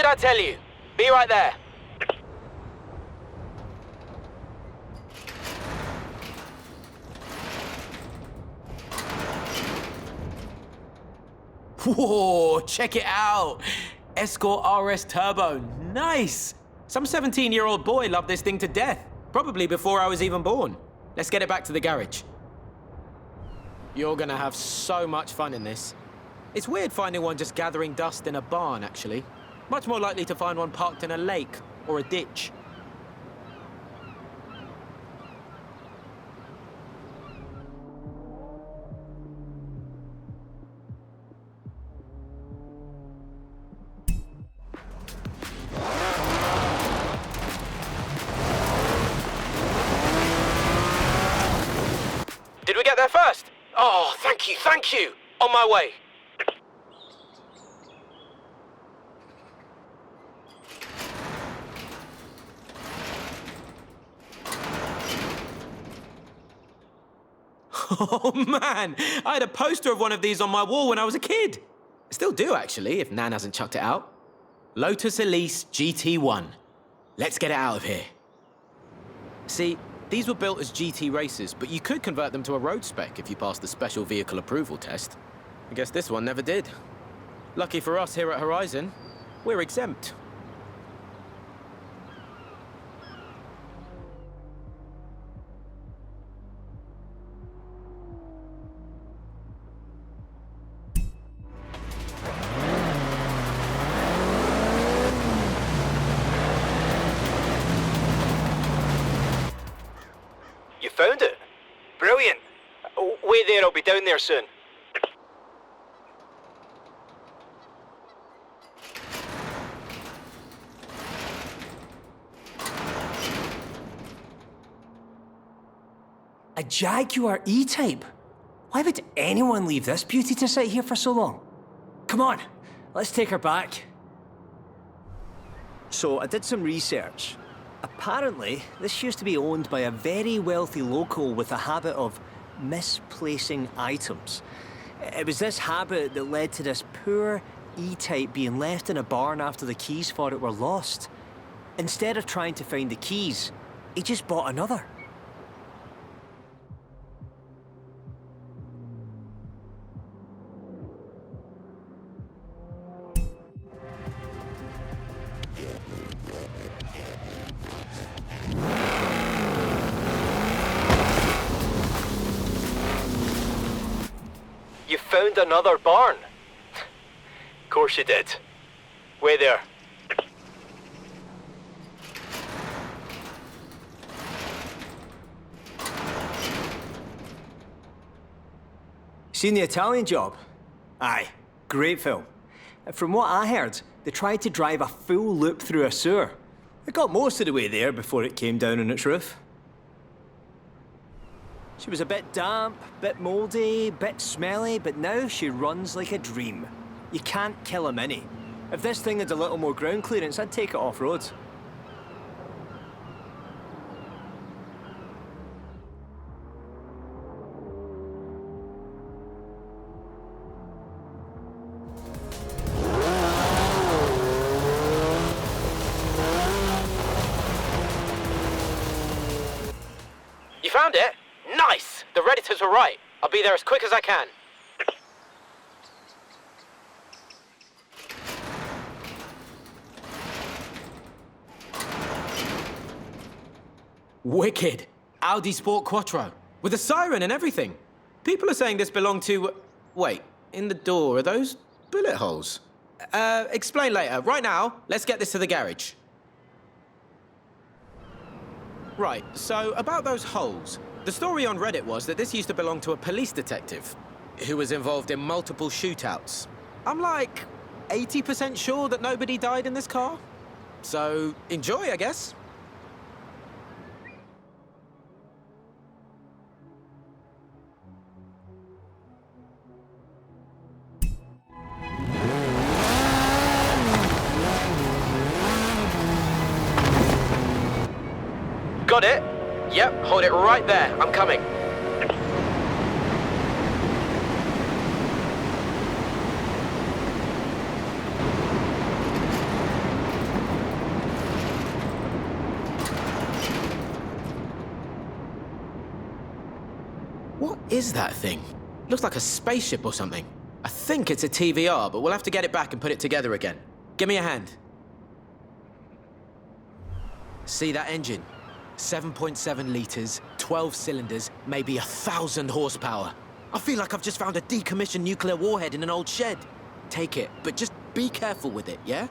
did I tell you? Be right there. Whoa, check it out. Escort RS Turbo, nice. Some 17-year-old boy loved this thing to death, probably before I was even born. Let's get it back to the garage. You're gonna have so much fun in this. It's weird finding one just gathering dust in a barn, actually. Much more likely to find one parked in a lake or a ditch. Did we get there first? Oh, thank you, thank you. On my way. Oh man, I had a poster of one of these on my wall when I was a kid. Still do, actually, if Nan hasn't chucked it out. Lotus Elise GT1. Let's get it out of here. See, these were built as GT races, but you could convert them to a road spec if you passed the special vehicle approval test. I guess this one never did. Lucky for us here at Horizon, we're exempt. You found it? Brilliant. Wait there, I'll be down there soon. A Jaguar E-Type? Why would anyone leave this beauty to sit here for so long? Come on, let's take her back. So I did some research. Apparently, this used to be owned by a very wealthy local with a habit of misplacing items. It was this habit that led to this poor E-Type being left in a barn after the keys for it were lost. Instead of trying to find the keys, he just bought another. You found another barn? Of course you did. Wait there. Seen The Italian Job? Aye, great film. From what I heard, they tried to drive a full loop through a sewer. It got most of the way there before it came down on its roof. She was a bit damp, bit mouldy, bit smelly, but now she runs like a dream. You can't kill a Mini. If this thing had a little more ground clearance, I'd take it off-road. You found it? Nice! The Redditors were right. I'll be there as quick as I can. Wicked. Audi Sport Quattro. With a siren and everything. People are saying this belonged to... Wait, in the door, are those bullet holes? Explain later. Right now, let's get this to the garage. Right, so about those holes. The story on Reddit was that this used to belong to a police detective who was involved in multiple shootouts. I'm like 80% sure that nobody died in this car. So enjoy, I guess. Got it? Yep, hold it right there. I'm coming. What is that thing? Looks like a spaceship or something. I think it's a TVR, but we'll have to get it back and put it together again. Give me a hand. See that engine? 7.7 litres, 12 cylinders, maybe 1,000 horsepower. I feel like I've just found a decommissioned nuclear warhead in an old shed. Take it, but just be careful with it, yeah?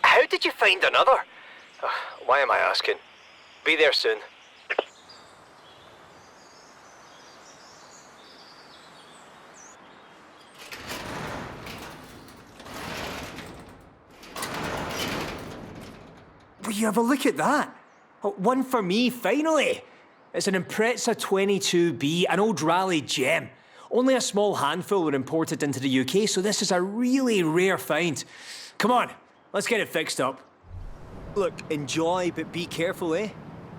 How did you find another? Why am I asking? Be there soon. Will you have a look at that? Oh, one for me, finally. It's an Impreza 22B, an old rally gem. Only a small handful were imported into the UK, so this is a really rare find. Come on, let's get it fixed up. Look, enjoy, but be careful, eh?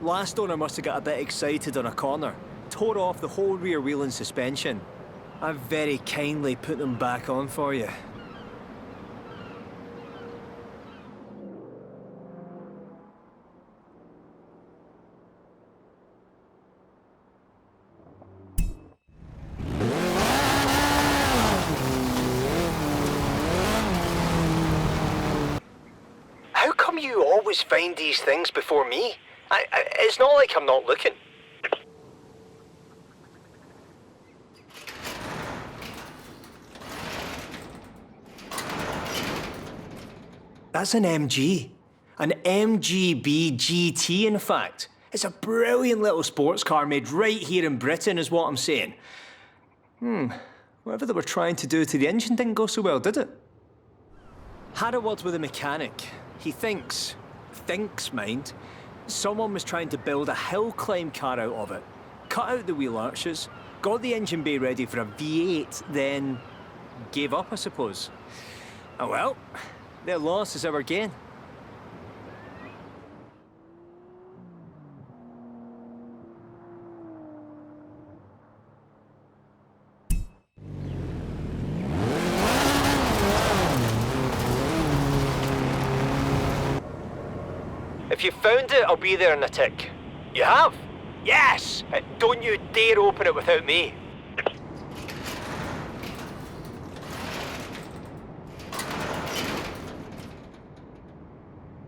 Last owner must have got a bit excited on a corner. Tore off the whole rear wheel and suspension. I've very kindly put them back on for you. You always find these things before me. It's not like I'm not looking. That's an MG. An MGB GT, in fact. It's a brilliant little sports car made right here in Britain, is what I'm saying. Whatever they were trying to do to the engine didn't go so well, did it? Had a word with a mechanic. He thinks, mind, someone was trying to build a hill climb car out of it. Cut out the wheel arches, got the engine bay ready for a V8, then gave up, I suppose. Oh well, their loss is our gain. If you found it, I'll be there in a tick. You have? Yes! Don't you dare open it without me.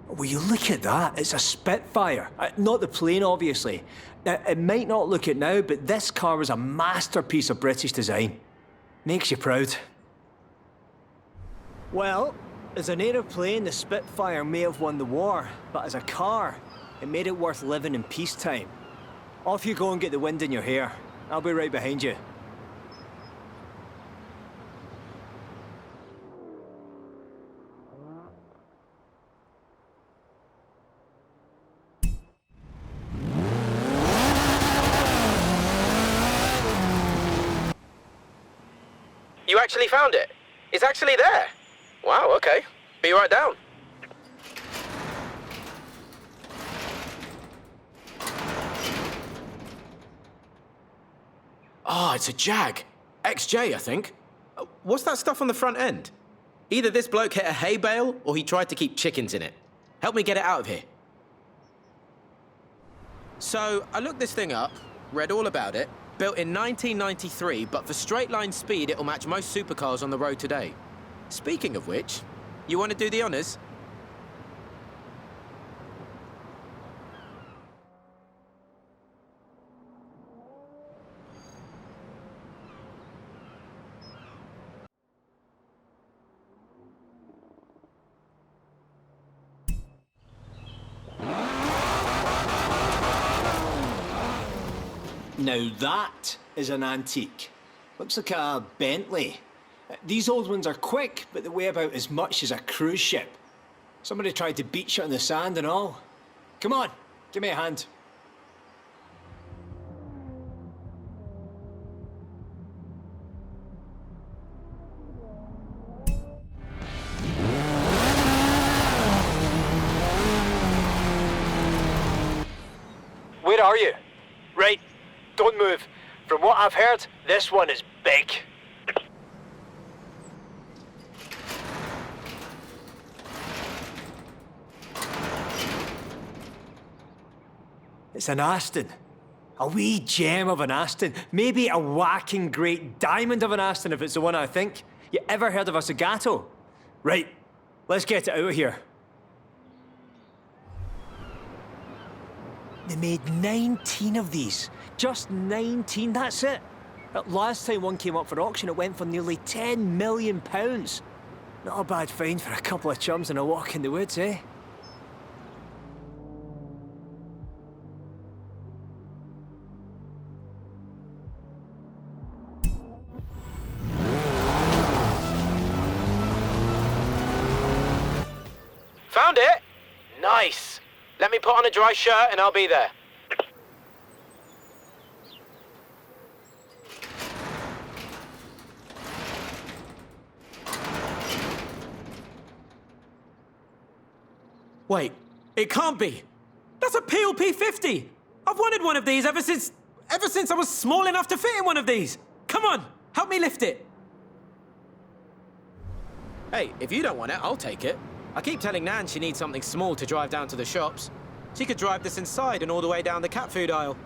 Will you look at that? It's a Spitfire. Not the plane, obviously. Now, it might not look it now, but this car was a masterpiece of British design. Makes you proud. Well, as an aeroplane, the Spitfire may have won the war, but as a car, it made it worth living in peacetime. Off you go and get the wind in your hair. I'll be right behind you. You actually found it? It's actually there? Wow, okay. Be right down. Oh, it's a Jag. XJ, I think. What's that stuff on the front end? Either this bloke hit a hay bale, or he tried to keep chickens in it. Help me get it out of here. So, I looked this thing up, read all about it. Built in 1993, but for straight-line speed, it'll match most supercars on the road today. Speaking of which, you want to do the honors? Now that is an antique. Looks like a Bentley. These old ones are quick, but they weigh about as much as a cruise ship. Somebody tried to beach it in the sand and all. Come on, give me a hand. are you? Right, don't move. From what I've heard, this one is big. It's an Aston. A wee gem of an Aston. Maybe a whacking great diamond of an Aston if it's the one I think. You ever heard of a Zagato? Right, let's get it out of here. They made 19 of these. Just 19, that's it. Last time one came up for auction, it went for nearly £10 million. Not a bad find for a couple of chums and a walk in the woods, eh? Found it? Nice. Let me put on a dry shirt and I'll be there. Wait, it can't be. That's a Peel P50. I've wanted one of these ever since I was small enough to fit in one of these. Come on, help me lift it. Hey, if you don't want it, I'll take it. I keep telling Nan she needs something small to drive down to the shops. She could drive this inside and all the way down the cat food aisle.